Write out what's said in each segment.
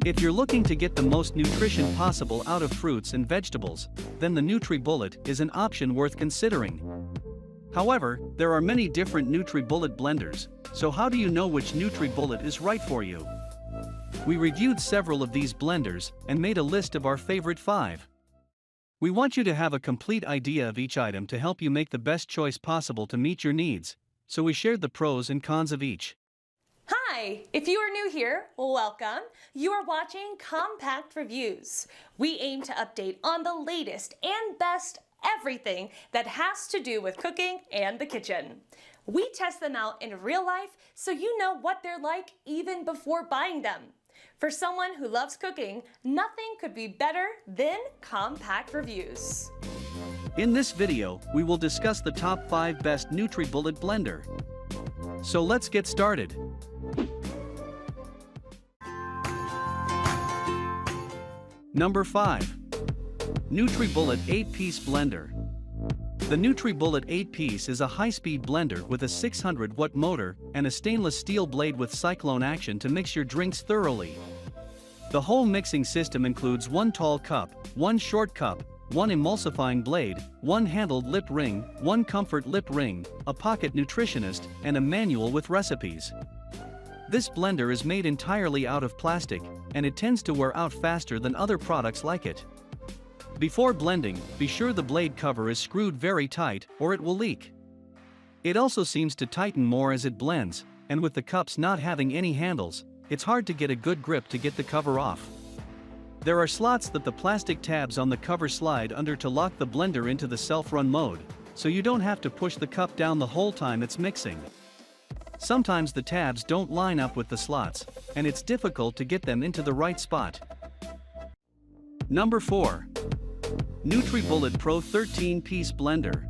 If you're looking to get the most nutrition possible out of fruits and vegetables, then the NutriBullet is an option worth considering. However, there are many different NutriBullet blenders, so how do you know which NutriBullet is right for you? We reviewed several of these blenders and made a list of our favorite 5. We want you to have a complete idea of each item to help you make the best choice possible to meet your needs, so we shared the pros and cons of each. Hi! If you are new here, welcome. You are watching Compact Reviews. We aim to update on the latest and best everything that has to do with cooking and the kitchen. We test them out in real life so you know what they're like even before buying them. For someone who loves cooking, nothing could be better than Compact Reviews. In this video, we will discuss the top 5 best NutriBullet blender. So let's get started. Number 5. NutriBullet 8-Piece Blender. The NutriBullet 8-Piece is a high-speed blender with a 600-watt motor and a stainless steel blade with cyclone action to mix your drinks thoroughly. The whole mixing system includes 1 tall cup, 1 short cup, 1 emulsifying blade, 1 handled lip ring, 1 comfort lip ring, a pocket nutritionist, and a manual with recipes. This blender is made entirely out of plastic, and it tends to wear out faster than other products like it. Before blending, be sure the blade cover is screwed very tight or it will leak. It also seems to tighten more as it blends, and with the cups not having any handles, it's hard to get a good grip to get the cover off. There are slots that the plastic tabs on the cover slide under to lock the blender into the self-run mode, so you don't have to push the cup down the whole time it's mixing. Sometimes the tabs don't line up with the slots, and it's difficult to get them into the right spot. Number 4. NutriBullet Pro 13-Piece Blender.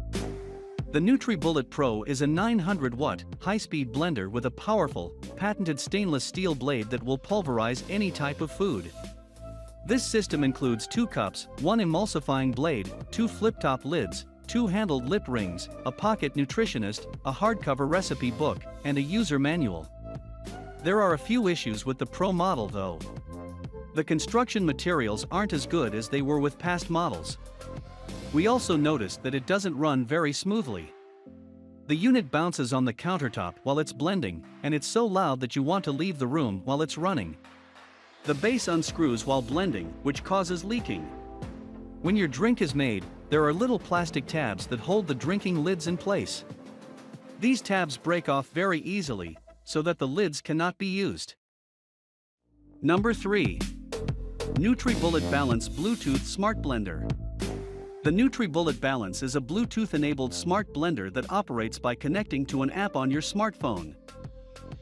The NutriBullet Pro is a 900-watt, high-speed blender with a powerful, patented stainless steel blade that will pulverize any type of food. This system includes 2 cups, 1 emulsifying blade, 2 flip-top lids, 2 handled lip rings, a pocket nutritionist, a hardcover recipe book, and a user manual. There are a few issues with the Pro model though. The construction materials aren't as good as they were with past models. We also noticed that it doesn't run very smoothly. The unit bounces on the countertop while it's blending, and it's so loud that you want to leave the room while it's running. The base unscrews while blending, which causes leaking. When your drink is made, there are little plastic tabs that hold the drinking lids in place. These tabs break off very easily, so that the lids cannot be used. Number 3. NutriBullet Balance Bluetooth Smart Blender. The NutriBullet Balance is a Bluetooth-enabled smart blender that operates by connecting to an app on your smartphone.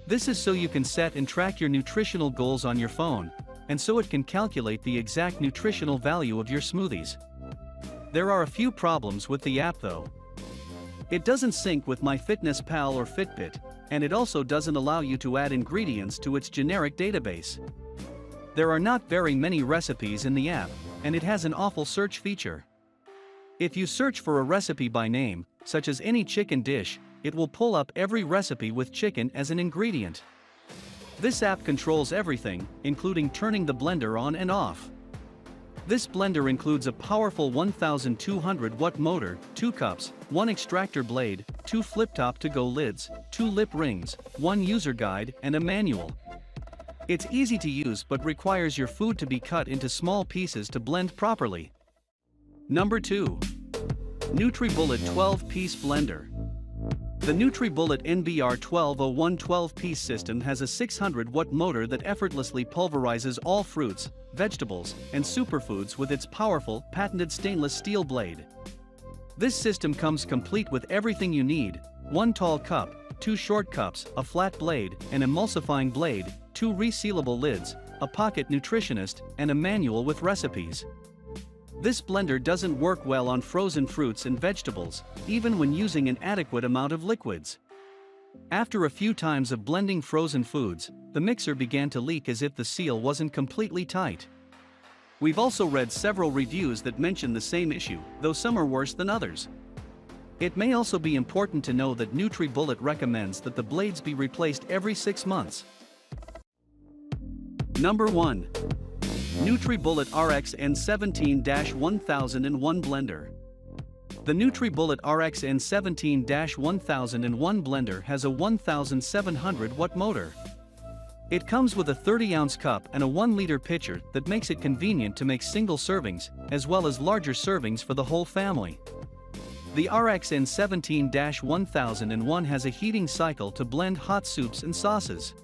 This is so you can set and track your nutritional goals on your phone, and so it can calculate the exact nutritional value of your smoothies. There are a few problems with the app though. It doesn't sync with MyFitnessPal or Fitbit, and it also doesn't allow you to add ingredients to its generic database. There are not very many recipes in the app, and it has an awful search feature. If you search for a recipe by name, such as any chicken dish, it will pull up every recipe with chicken as an ingredient. This app controls everything, including turning the blender on and off. This blender includes a powerful 1200-watt motor, 2 cups, 1 extractor blade, 2 flip-top to-go lids, 2 lip rings, 1 user guide, and a manual. It's easy to use but requires your food to be cut into small pieces to blend properly. Number 2. NutriBullet 12-Piece Blender. The NutriBullet NBR-1201 12-piece system has a 600-watt motor that effortlessly pulverizes all fruits, vegetables, and superfoods with its powerful, patented stainless steel blade. This system comes complete with everything you need: 1 tall cup, 2 short cups, a flat blade, an emulsifying blade, 2 resealable lids, a pocket nutritionist, and a manual with recipes. This blender doesn't work well on frozen fruits and vegetables, even when using an adequate amount of liquids. After a few times of blending frozen foods, the mixer began to leak as if the seal wasn't completely tight. We've also read several reviews that mention the same issue, though some are worse than others. It may also be important to know that NutriBullet recommends that the blades be replaced every 6 months. Number 1. NutriBullet RX N17-1001 Blender. The NutriBullet RX N17-1001 blender has a 1700 watt motor. It comes with a 30-ounce cup and a 1-liter pitcher that makes it convenient to make single servings, as well as larger servings for the whole family. The RX N17-1001 has a heating cycle to blend hot soups and sauces.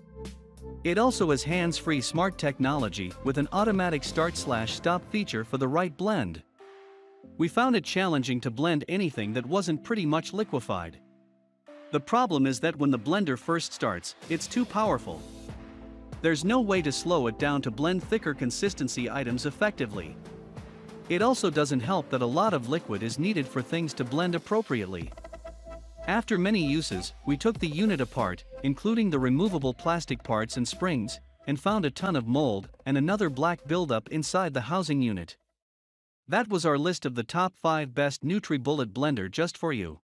It also has hands-free smart technology with an automatic start/stop feature for the right blend. We found it challenging to blend anything that wasn't pretty much liquefied. The problem is that when the blender first starts, it's too powerful. There's no way to slow it down to blend thicker consistency items effectively. It also doesn't help that a lot of liquid is needed for things to blend appropriately. After many uses, we took the unit apart, including the removable plastic parts and springs, and found a ton of mold and another black buildup inside the housing unit. That was our list of the top 5 best NutriBullet blender just for you.